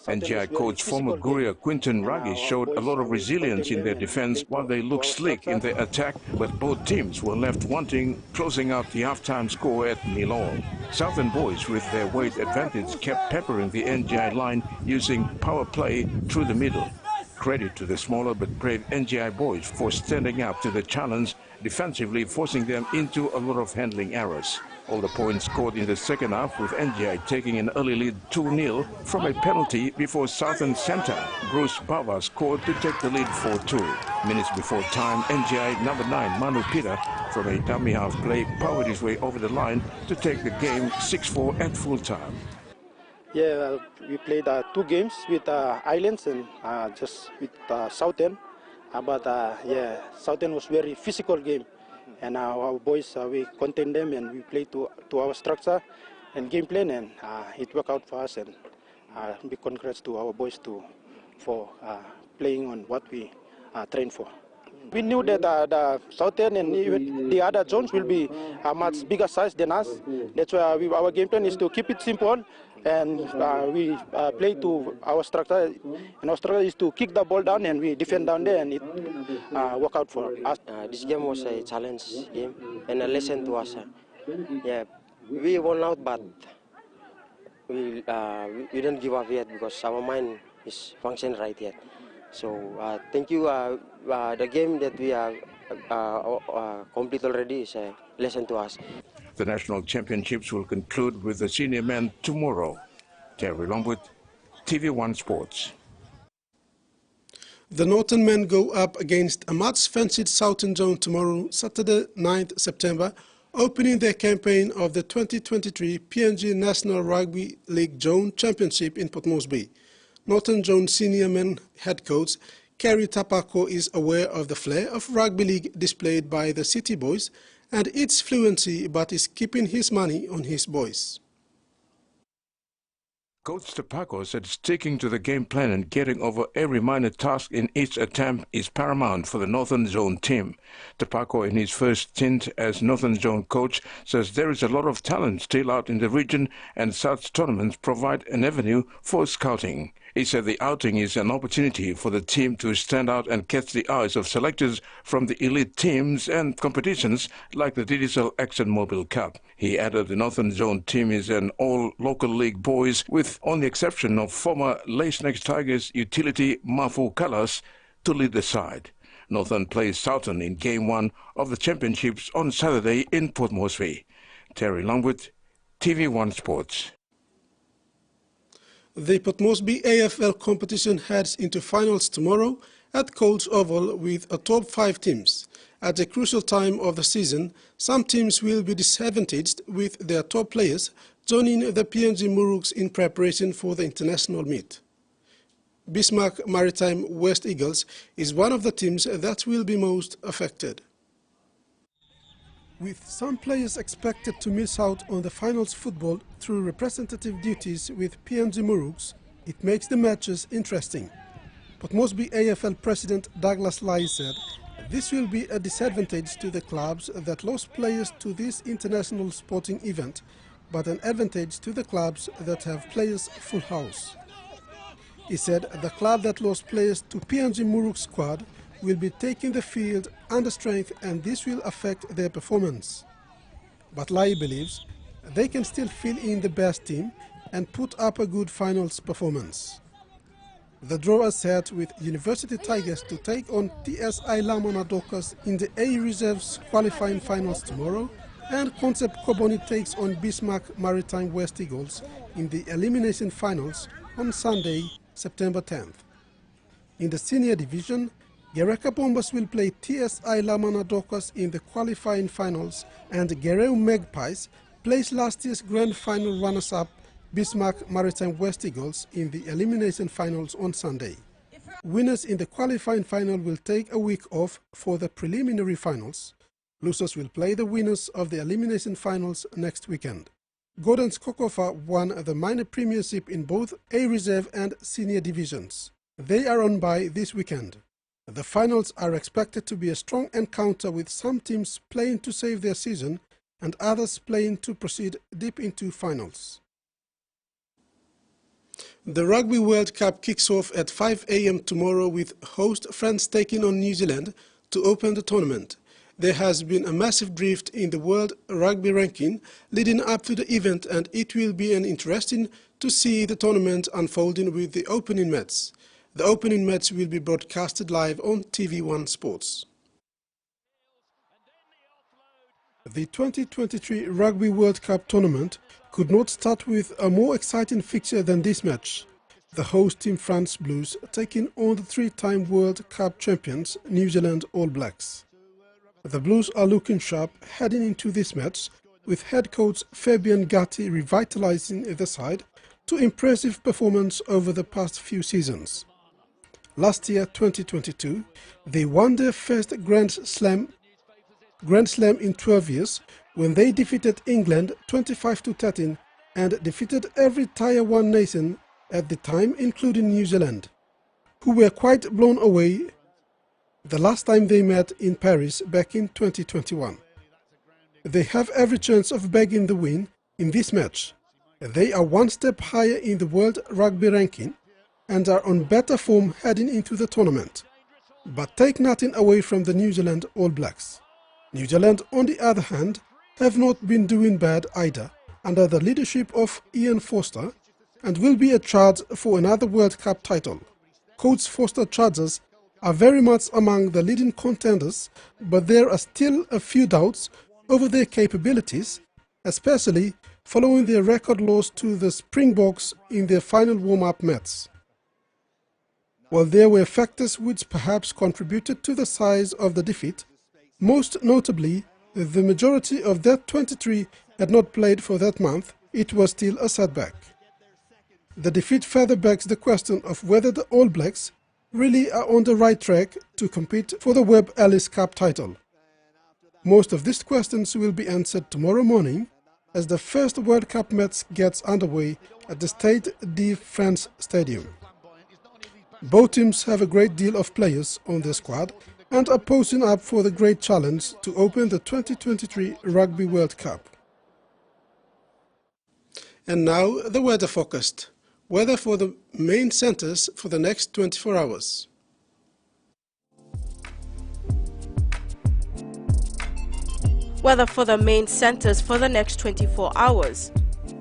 NGI coach former Guria Quinton Raggi showed a lot of resilience in their defence while they looked slick in their attack, but both teams were left wanting, closing out the half-time score at 0-0. Southern boys with their weight advantage kept peppering the NGI line using power play through the middle. Credit to the smaller but brave NGI boys for standing up to the challenge, defensively forcing them into a lot of handling errors. All the points scored in the second half, with NGI taking an early lead 2-0 from a penalty before Southern centre Bruce Bava scored to take the lead 4-2. Minutes before time, NGI number 9 Manu Pita from a dummy half play powered his way over the line to take the game 6-4 at full time. Yeah, we played 2 games with Islands and just with Southern. But yeah, Southern was very physical game. And our boys, we contain them and we play to our structure and game plan, and it worked out for us. And big congrats to our boys for playing on what we trained for. We knew that the Southern and even the other zones will be a much bigger size than us. That's why our game plan is to keep it simple, and we play to our structure. And our structure is to kick the ball down and we defend down there, and it worked out for us. This game was a challenge game and a lesson to us. Yeah, we won out, but we don't give up yet because our mind is functioning right yet. So thank you. The game that we are complete already is a lesson to us. The national championships will conclude with the senior men tomorrow. Terry Longwood, TV1 Sports. The Northern men go up against a much-fancied Southern zone tomorrow, Saturday, 9th September, opening their campaign of the 2023 PNG National Rugby League Zone Championship in Port Moresby. Northern Zone senior men head coach Kerry Tapako is aware of the flair of rugby league displayed by the City Boys and its fluency, but is keeping his money on his boys. Coach Tapako said sticking to the game plan and getting over every minor task in each attempt is paramount for the Northern Zone team. Tapako, in his first stint as Northern Zone coach, says there is a lot of talent still out in the region and such tournaments provide an avenue for scouting. He said the outing is an opportunity for the team to stand out and catch the eyes of selectors from the elite teams and competitions like the Digicel ExxonMobil Cup. He added the Northern Zone team is an all-local league boys with only exception of former Lace-Next Tigers utility Mafu Kalas to lead the side. Northern plays Southern in Game 1 of the championships on Saturday in Port Moresby. Terry Longwood, TV1 Sports. The Port Moresby AFL competition heads into finals tomorrow at Coles Oval with a top 5 teams. At a crucial time of the season, some teams will be disadvantaged with their top players joining the PNG Muruks in preparation for the international meet. Bismarck Maritime West Eagles is one of the teams that will be most affected. With some players expected to miss out on the finals football through representative duties with PNG Muruks, it makes the matches interesting. Port Moresby AFL President Douglas Lai said this will be a disadvantage to the clubs that lost players to this international sporting event, but an advantage to the clubs that have players full house. He said the club that lost players to PNG Muruk squad will be taking the field under strength and this will affect their performance. But Lai believes they can still fill in the best team and put up a good finals performance. The draw is set with University Tigers to take on TSI Lamona Dockers in the A Reserves qualifying finals tomorrow, and Concept Koboni takes on Bismarck Maritime West Eagles in the elimination finals on Sunday, September 10th. In the senior division, Gereka Bombers will play TSI Lamana Dockers in the qualifying finals, and Gereu Magpies plays last year's grand final runners-up Bismarck Maritime West Eagles in the elimination finals on Sunday. Winners in the qualifying final will take a week off for the preliminary finals. Losers will play the winners of the elimination finals next weekend. Gordon's Kokofa won the minor premiership in both A Reserve and senior divisions. They are on bye this weekend. The finals are expected to be a strong encounter with some teams playing to save their season and others playing to proceed deep into finals. The Rugby World Cup kicks off at 5 a.m. tomorrow with host France taking on New Zealand to open the tournament. There has been a massive drift in the world rugby ranking leading up to the event, and it will be interesting to see the tournament unfolding with the opening match. The opening match will be broadcasted live on TV1 Sports. The 2023 Rugby World Cup tournament could not start with a more exciting fixture than this match. The host team France Blues taking on the 3-time World Cup champions New Zealand All Blacks. The Blues are looking sharp heading into this match, with head coach Fabian Gatti revitalizing the side to impressive performance over the past few seasons. Last year, 2022, they won their first Grand Slam in 12 years when they defeated England 25-13 and defeated every Tier 1 nation at the time, including New Zealand, who were quite blown away the last time they met in Paris back in 2021. They have every chance of bagging the win in this match. They are one step higher in the World Rugby ranking and are on better form heading into the tournament. But take nothing away from the New Zealand All Blacks. New Zealand, on the other hand, have not been doing bad either under the leadership of Ian Foster and will be a charge for another World Cup title. Coach Foster Chargers are very much among the leading contenders, but there are still a few doubts over their capabilities, especially following their record loss to the Springboks in their final warm-up match. While there were factors which perhaps contributed to the size of the defeat, most notably, the majority of that 23 had not played for that month, it was still a setback. The defeat further begs the question of whether the All Blacks really are on the right track to compete for the Webb Ellis Cup title. Most of these questions will be answered tomorrow morning as the first World Cup match gets underway at the Stade de France Stadium. Both teams have a great deal of players on their squad and are posing up for the great challenge to open the 2023 Rugby World Cup. And now the weather forecast. Weather for the main centers for the next 24 hours. Weather for the main centers for the next 24 hours.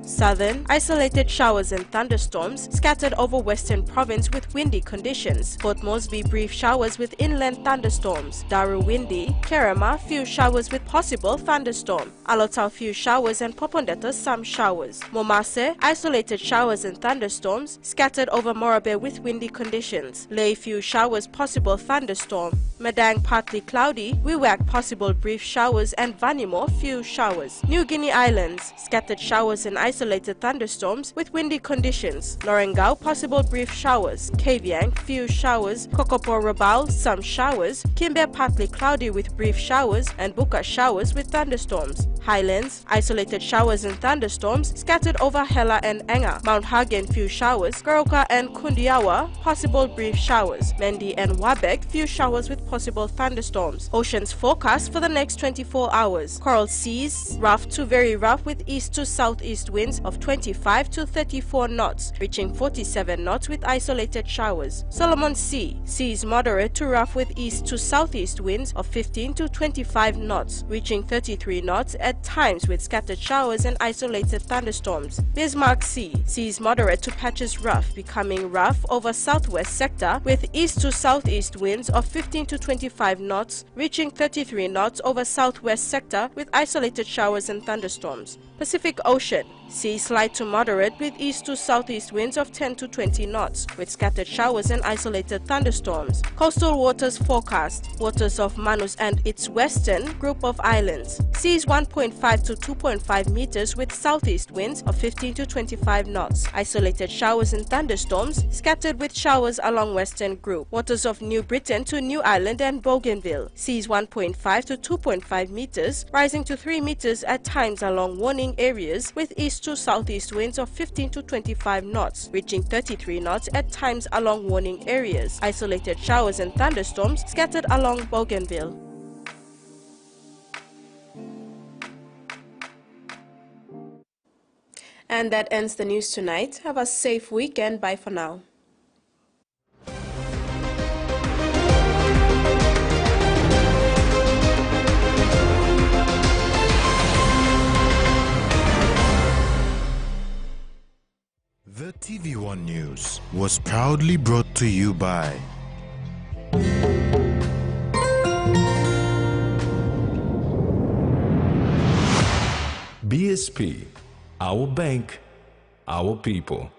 Southern, isolated showers and thunderstorms scattered over western province with windy conditions. Port Moresby, brief showers with inland thunderstorms. Daru, windy. Kerema, few showers with possible thunderstorm. Alotau, few showers, and Popondetta, some showers. Momase, isolated showers and thunderstorms scattered over Morabe with windy conditions. Lay, few showers, possible thunderstorm. Madang, partly cloudy. Wewak, possible brief showers, and Vanimo, few showers. New Guinea Islands, scattered showers and isolated thunderstorms with windy conditions. Lorengau, possible brief showers. Kaviang, few showers. Kokopo Rabaul, some showers. Kimbe, partly cloudy with brief showers, and Buka, showers with thunderstorms. Highlands, isolated showers and thunderstorms scattered over Hela and Enga. Mount Hagen, few showers. Goroka and Kundiawa, possible brief showers. Mendi and Wabek, few showers with possible thunderstorms. Oceans forecast for the next 24 hours. Coral seas, rough to very rough with east to southeast winds of 25 to 34 knots, reaching 47 knots with isolated showers. Solomon Sea, seas moderate to rough with east to southeast winds of 15 to 25 knots, reaching 33 knots at times with scattered showers and isolated thunderstorms. Bismarck Sea, seas moderate to patches rough, becoming rough over southwest sector with east to southeast winds of 15 to 25 knots, reaching 33 knots over southwest sector with isolated showers and thunderstorms. Pacific Ocean, seas light to moderate with east to southeast winds of 10 to 20 knots, with scattered showers and isolated thunderstorms. Coastal waters forecast, waters of Manus and its western group of islands. Seas 1.5 to 2.5 meters with southeast winds of 15 to 25 knots. Isolated showers and thunderstorms, scattered with showers along western group. Waters of New Britain to New Ireland and Bougainville. Seas 1.5 to 2.5 meters, rising to 3 meters at times along warning areas with east to southeast winds of 15 to 25 knots, reaching 33 knots at times along warning areas. Isolated showers and thunderstorms scattered along Bougainville. And that ends the news tonight. Have a safe weekend. Bye for now. The TVWAN News was proudly brought to you by BSP, our bank, our people.